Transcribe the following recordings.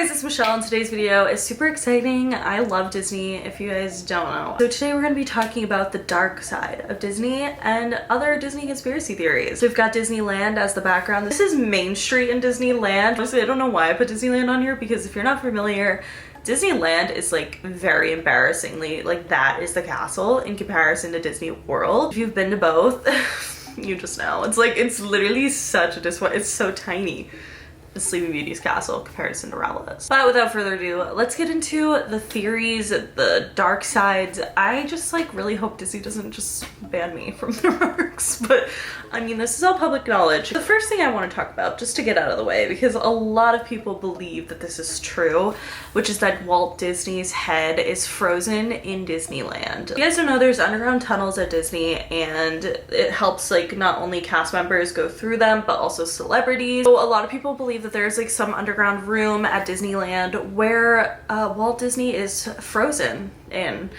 guys, it's Michelle, and today's video is super exciting. I love Disney, if you guys don't know. So today we're going to be talking about the dark side of Disney and other Disney conspiracy theories. So we've got Disneyland as the background. This is Main Street in Disneyland. Honestly, I don't know why I put Disneyland on here, because if you're not familiar, Disneyland is like very embarrassingly, like that is the castle in comparison to Disney World. If you've been to both, you just know. It's like, it's literally such a it's so tiny. The Sleeping Beauty's castle compared to Cinderella's. But without further ado, let's get into the theories, the dark sides. I just like really hope Disney doesn't just ban me from their works, but I mean, this is all public knowledge. The first thing I want to talk about, just to get out of the way, because a lot of people believe that this is true, which is that Walt Disney's head is frozen in Disneyland. If you guys don't know, there's underground tunnels at Disney, and it helps like not only cast members go through them, but also celebrities. So a lot of people believe that there's like some underground room at Disneyland where Walt Disney is frozen in.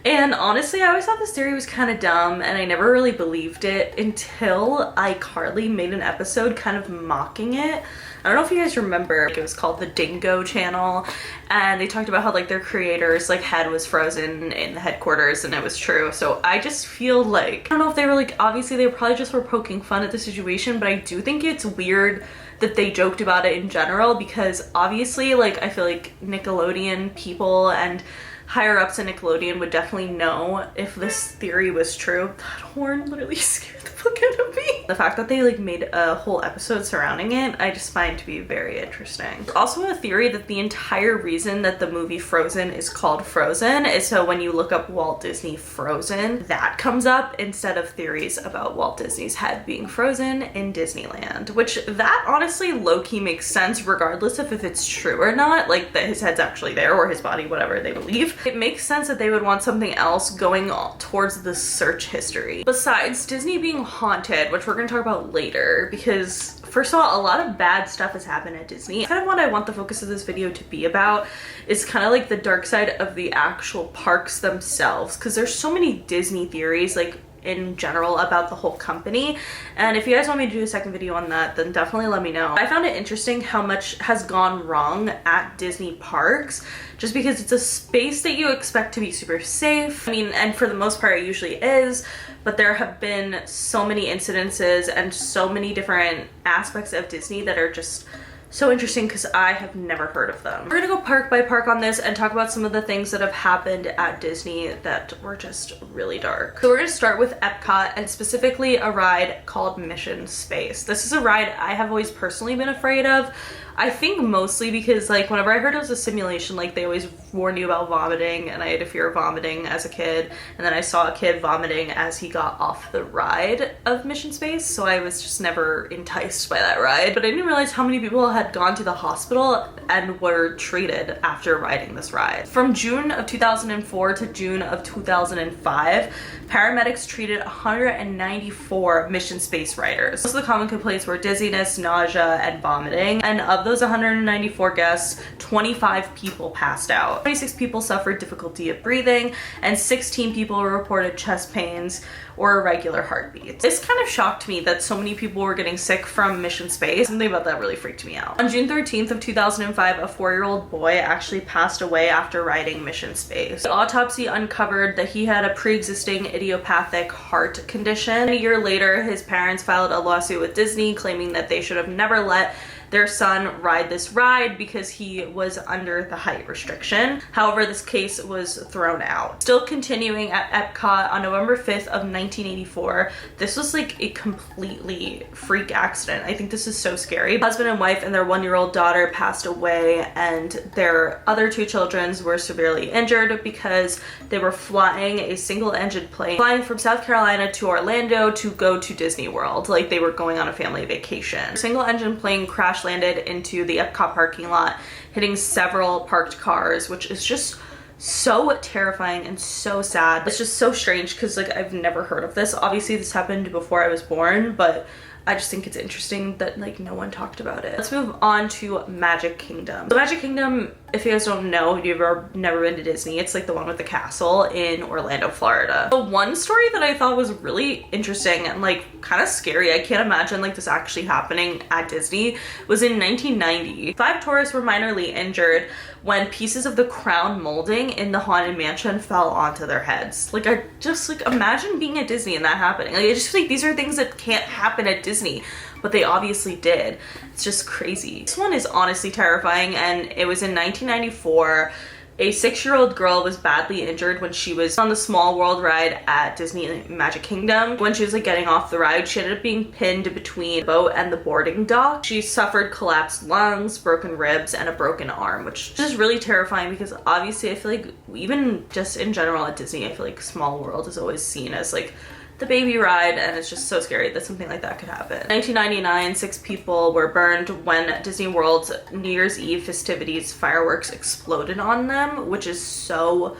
And honestly, I always thought this theory was kind of dumb, and I never really believed it until iCarly made an episode kind of mocking it. I don't know if you guys remember, like, it was called the Dingo Channel, and they talked about how like their creator's like head was frozen in the headquarters, and it was true. So I just feel like, I don't know if they were like, obviously they probably just were poking fun at the situation, but I do think it's weird that they joked about it in general, because obviously like I feel like Nickelodeon people and higher ups in Nickelodeon would definitely know if this theory was true. That horn literally scared the fuck out of me. The fact that they like made a whole episode surrounding it, I just find to be very interesting. There's also a theory that the entire reason that the movie Frozen is called Frozen is so when you look up Walt Disney Frozen, that comes up instead of theories about Walt Disney's head being frozen in Disneyland, which that honestly low-key makes sense regardless of if it's true or not, like that his head's actually there or his body, whatever they believe. It makes sense that they would want something else going on towards the search history. Besides Disney being haunted, which we're going to talk about later, because first of all, a lot of bad stuff has happened at Disney. Kind of what I want the focus of this video to be about is kind of like the dark side of the actual parks themselves, because there's so many Disney theories like in general about the whole company, and if you guys want me to do a second video on that, then definitely let me know. I found it interesting how much has gone wrong at Disney parks, just because it's a space that you expect to be super safe. I mean, and for the most part it usually is, but there have been so many incidences and so many different aspects of Disney that are just so interesting because I have never heard of them. We're gonna go park by park on this and talk about some of the things that have happened at Disney that were just really dark. So we're gonna start with Epcot, and specifically a ride called Mission Space. This is a ride I have always personally been afraid of. I think mostly because like whenever I heard it was a simulation, like they always warned you about vomiting, and I had a fear of vomiting as a kid, and then I saw a kid vomiting as he got off the ride of Mission Space, so I was just never enticed by that ride. But I didn't realize how many people had gone to the hospital and were treated after riding this ride. From June of 2004 to June of 2005, paramedics treated 194 Mission Space riders. Most of the common complaints were dizziness, nausea, and vomiting, and of those 194 guests, 25 people passed out. 26 people suffered difficulty of breathing, and 16 people reported chest pains or irregular heartbeats. This kind of shocked me that so many people were getting sick from Mission Space. Something about that really freaked me out. On June 13th of 2005, a 4-year-old boy actually passed away after riding Mission Space. The autopsy uncovered that he had a pre-existing idiopathic heart condition. A year later, his parents filed a lawsuit with Disney claiming that they should have never let their son ride this ride because he was under the height restriction. However, this case was thrown out. Still continuing at Epcot on November 5th of 1984, this was like a completely freak accident. I think this is so scary. Husband and wife and their 1-year-old daughter passed away, and their other 2 children were severely injured because they were flying a single-engine plane, flying from South Carolina to Orlando to go to Disney World. Like they were going on a family vacation. A single-engine plane crashed landed into the Epcot parking lot, hitting several parked cars, which is just so terrifying and so sad. It's just so strange because like I've never heard of this. Obviously this happened before I was born, but I just think it's interesting that like no one talked about it. Let's move on to Magic Kingdom. The Magic Kingdom If you guys don't know, if you've never been to Disney, it's like the one with the castle in Orlando, Florida. The one story that I thought was really interesting and like kind of scary, I can't imagine like this actually happening at Disney, was in 1990. 5 tourists were minorly injured when pieces of the crown molding in the Haunted Mansion fell onto their heads. Like, I just like imagine being at Disney and that happening. Like, I just feel like these are things that can't happen at Disney, but they obviously did. It's just crazy. This one is honestly terrifying, and it was in 1994. A 6-year-old girl was badly injured when she was on the Small World ride at Disney Magic Kingdom. When she was like getting off the ride, she ended up being pinned between the boat and the boarding dock. She suffered collapsed lungs, broken ribs, and a broken arm, which is really terrifying because obviously I feel like even just in general at Disney, I feel like Small World is always seen as like the baby ride, and it's just so scary that something like that could happen. 1999, 6 people were burned when Disney World's New Year's Eve festivities fireworks exploded on them, which is so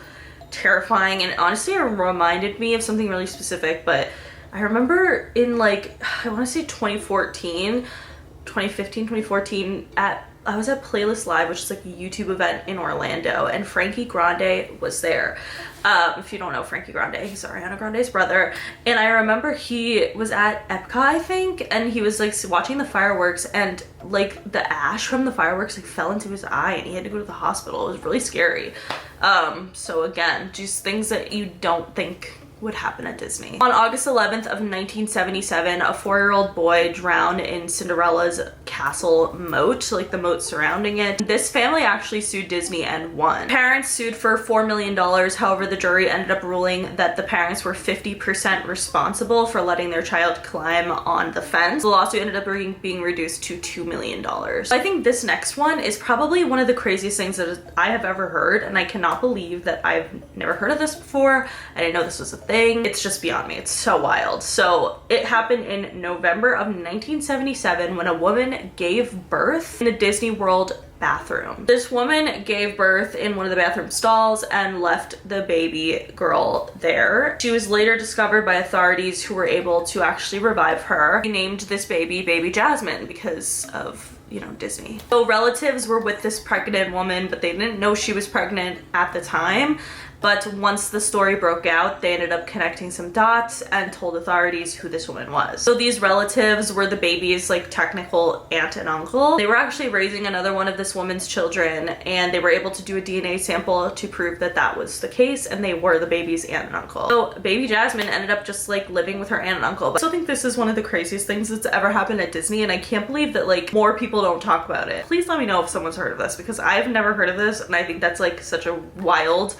terrifying. And honestly, it reminded me of something really specific, but I remember in like, I want to say 2015, 2014, I was at Playlist Live, which is like a YouTube event in Orlando, and Frankie Grande was there. If you don't know Frankie Grande, he's Ariana Grande's brother. And I remember he was at Epcot, I think, and he was like watching the fireworks, and like the ash from the fireworks like fell into his eye, and he had to go to the hospital. It was really scary. So again, just things that you don't think would happen at Disney. On August 11th of 1977, a 4-year-old boy drowned in Cinderella's castle moat, like the moat surrounding it. This family actually sued Disney and won. Parents sued for $4 million. However, the jury ended up ruling that the parents were 50% responsible for letting their child climb on the fence. The lawsuit ended up being reduced to $2 million. I think this next one is probably one of the craziest things that I have ever heard, and I cannot believe that I've never heard of this before. I didn't know this was a thing. It's just beyond me. It's so wild. So it happened in November of 1977 when a woman gave birth in a Disney World bathroom. This woman gave birth in one of the bathroom stalls and left the baby girl there. She was later discovered by authorities who were able to actually revive her. They named this baby Jasmine because of, you know, Disney. So relatives were with this pregnant woman, but they didn't know she was pregnant at the time. But once the story broke out, they ended up connecting some dots and told authorities who this woman was. So these relatives were the baby's like technical aunt and uncle. They were actually raising another one of this woman's children, and they were able to do a DNA sample to prove that that was the case, and they were the baby's aunt and uncle. So baby Jasmine ended up just like living with her aunt and uncle. But I still think this is one of the craziest things that's ever happened at Disney, and I can't believe that like more people don't talk about it. Please let me know if someone's heard of this, because I've never heard of this, and I think that's like such a wild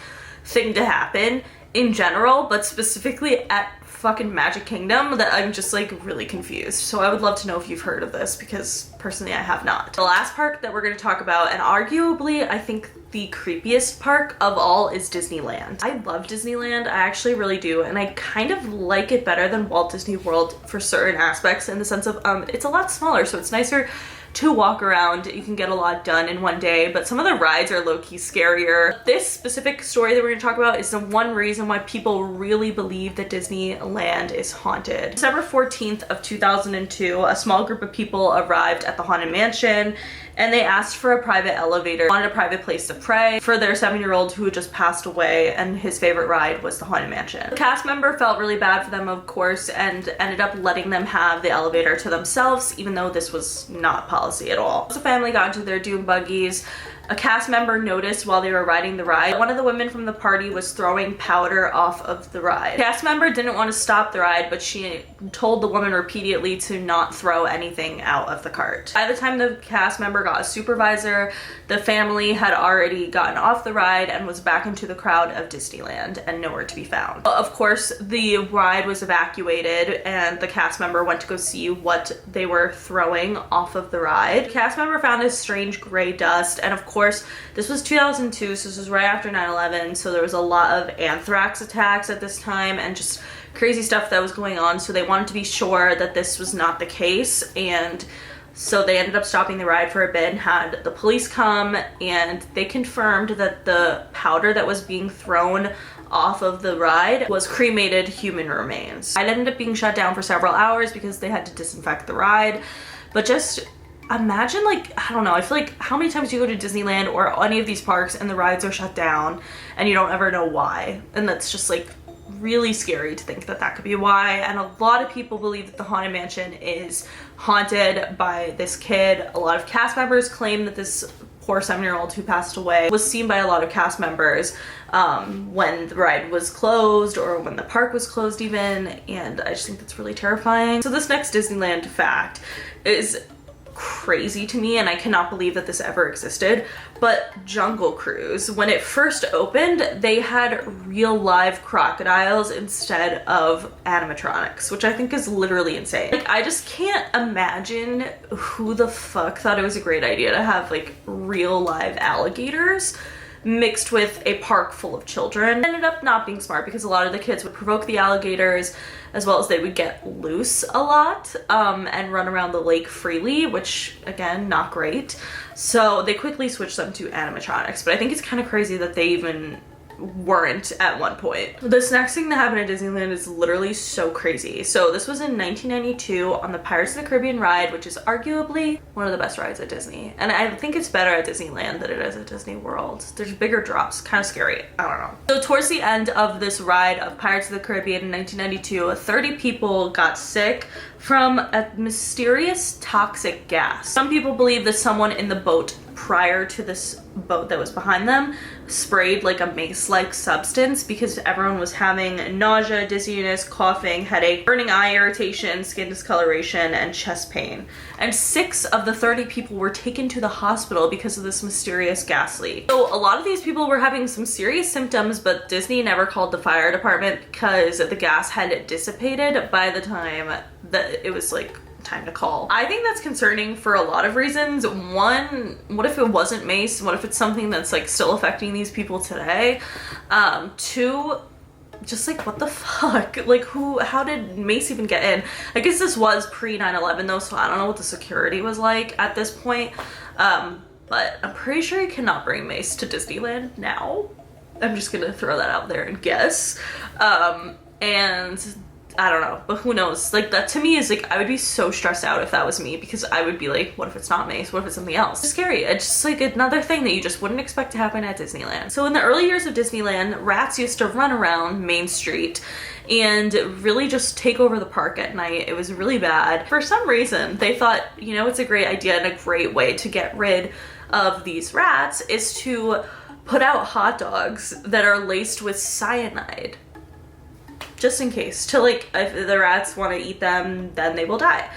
thing to happen in general, but specifically at fucking Magic Kingdom, that I'm just like really confused. So I would love to know if you've heard of this, because personally I have not. The last park that we're going to talk about, and arguably I think the creepiest park of all, is Disneyland. I love Disneyland, I actually really do, and I kind of like it better than Walt Disney World for certain aspects, in the sense of it's a lot smaller, so it's nicer to walk around. You can get a lot done in one day, but some of the rides are low-key scarier. This specific story that we're going to talk about is the one reason why people really believe that Disneyland is haunted. December 14th of 2002, a small group of people arrived at the Haunted Mansion, and they asked for a private elevator, wanted a private place to pray for their 7-year-old who had just passed away, and his favorite ride was the Haunted Mansion. The cast member felt really bad for them, of course, and ended up letting them have the elevator to themselves, even though this was not policy at all. The family got into their dune buggies. A cast member noticed while they were riding the ride, one of the women from the party was throwing powder off of the ride. The cast member didn't want to stop the ride, but she told the woman repeatedly to not throw anything out of the cart. By the time the cast member got a supervisor, the family had already gotten off the ride and was back into the crowd of Disneyland and nowhere to be found. Of course, the ride was evacuated, and the cast member went to go see what they were throwing off of the ride. The cast member found this strange gray dust, and of course, this was 2002, so this was right after 9/11, so there was a lot of anthrax attacks at this time and just crazy stuff that was going on, so they wanted to be sure that this was not the case, and so they ended up stopping the ride for a bit and had the police come, and they confirmed that the powder that was being thrown off of the ride was cremated human remains. It ended up being shut down for several hours because they had to disinfect the ride, but just imagine, like, I don't know, I feel like how many times you go to Disneyland or any of these parks and the rides are shut down and you don't ever know why, and that's just like really scary to think that that could be why. And a lot of people believe that the Haunted Mansion is haunted by this kid. A lot of cast members claim that this poor 7-year-old who passed away was seen by a lot of cast members when the ride was closed or when the park was closed even, and I just think that's really terrifying. So this next Disneyland fact is crazy to me, and I cannot believe that this ever existed, but Jungle Cruise, when it first opened, they had real live crocodiles instead of animatronics, which I think is literally insane. Like, I just can't imagine who the fuck thought it was a great idea to have like real live alligators mixed with a park full of children. It ended up not being smart because a lot of the kids would provoke the alligators, as well as they would get loose a lot and run around the lake freely, which again, not great. So they quickly switched them to animatronics, but I think it's kind of crazy that they even weren't at one point. This next thing that happened at Disneyland is literally so crazy. So this was in 1992 on the Pirates of the Caribbean ride, which is arguably one of the best rides at Disney. And I think it's better at Disneyland than it is at Disney World. There's bigger drops, kind of scary. I don't know. So towards the end of this ride of Pirates of the Caribbean in 1992, 30 people got sick from a mysterious toxic gas. Some people believe that someone in the boat prior to this boat that was behind them sprayed like a mace-like substance, because everyone was having nausea, dizziness, coughing, headache, burning eye irritation, skin discoloration, and chest pain. And 6 of the 30 people were taken to the hospital because of this mysterious gas leak. So a lot of these people were having some serious symptoms, but Disney never called the fire department because the gas had dissipated by the time that it was like time to call. I think that's concerning for a lot of reasons. One, what if it wasn't mace? What if it's something that's like still affecting these people today? 2, just like what the fuck? Like how did mace even get in? I guess this was pre 9/11 though, so I don't know what the security was like at this point. But I'm pretty sure you cannot bring mace to Disneyland now. I'm just gonna throw that out there and guess. And I don't know, but who knows? Like, that to me is like, I would be so stressed out if that was me, because I would be like, what if it's not mace? What if it's something else? It's scary. It's just like another thing that you just wouldn't expect to happen at Disneyland. So in the early years of Disneyland, rats used to run around Main Street and really just take over the park at night. It was really bad. For some reason, they thought, you know, it's a great idea and a great way to get rid of these rats is to put out hot dogs that are laced with cyanide. Just in case, to like, if the rats want to eat them, then they will die.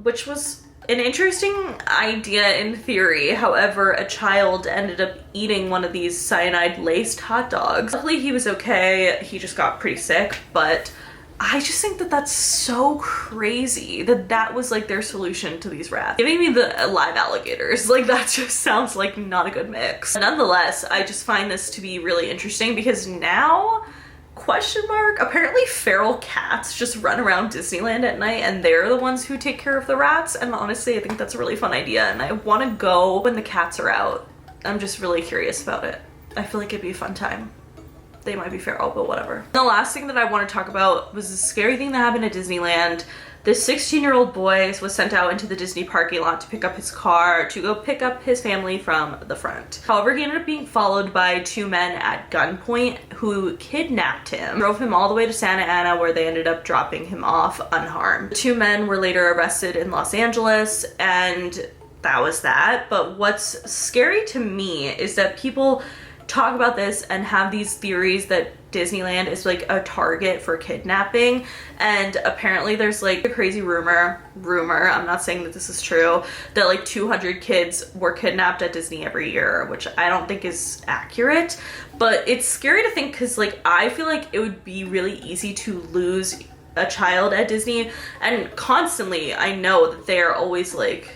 Which was an interesting idea in theory. However, a child ended up eating one of these cyanide-laced hot dogs. Luckily, he was okay. He just got pretty sick, but I just think that that's so crazy that that was like their solution to these rats. Giving me the live alligators, like that just sounds like not a good mix. Nonetheless, I just find this to be really interesting because now, question mark, apparently feral cats just run around Disneyland at night and they're the ones who take care of the rats. And honestly, I think that's a really fun idea and I want to go when the cats are out. I'm just really curious about it. I feel like it'd be a fun time. They might be feral, but whatever. The last thing that I want to talk about was a scary thing that happened at Disneyland. This 16-year-old boy was sent out into the Disney parking lot to pick up his car to go pick up his family from the front. However, he ended up being followed by 2 men at gunpoint who kidnapped him, drove him all the way to Santa Ana, where they ended up dropping him off unharmed. The 2 men were later arrested in Los Angeles, and that was that. But what's scary to me is that people talk about this and have these theories that Disneyland is like a target for kidnapping, and apparently there's like a crazy rumor, I'm not saying that this is true, that like 200 kids were kidnapped at Disney every year, which I don't think is accurate, but it's scary to think because like I feel like it would be really easy to lose a child at Disney, and constantly I know that they're always like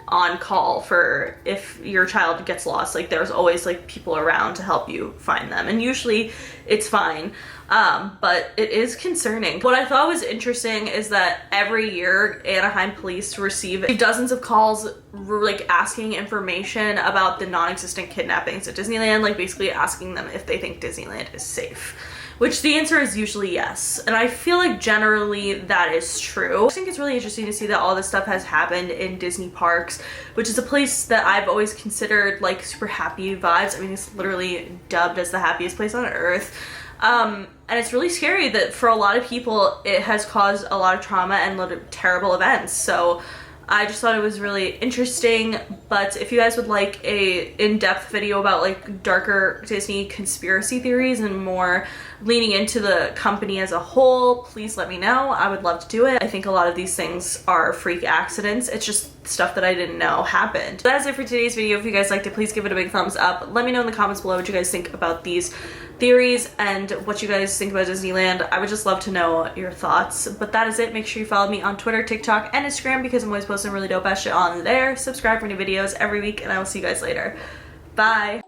on call for if your child gets lost. Like there's always like people around to help you find them, and usually it's fine, but it is concerning. What I thought was interesting is that every year Anaheim police receive dozens of calls like asking information about the non-existent kidnappings at Disneyland, like basically asking them if they think Disneyland is safe, which the answer is usually yes. And I feel like generally that is true. I think it's really interesting to see that all this stuff has happened in Disney parks, which is a place that I've always considered like super happy vibes. I mean, it's literally dubbed as the happiest place on earth. And it's really scary that for a lot of people it has caused a lot of trauma and a lot of terrible events. So I just thought it was really interesting. But if you guys would like a in-depth video about like darker Disney conspiracy theories and more leaning into the company as a whole, please let me know. I would love to do it. I think a lot of these things are freak accidents. It's just stuff that I didn't know happened. That is it for today's video. If you guys liked it, please give it a big thumbs up. Let me know in the comments below what you guys think about these theories and what you guys think about Disneyland. I would just love to know your thoughts. But that is it. Make sure you follow me on Twitter, TikTok, and Instagram because I'm always posting really dope ass shit on there. Subscribe for new videos every week, and I will see you guys later. Bye.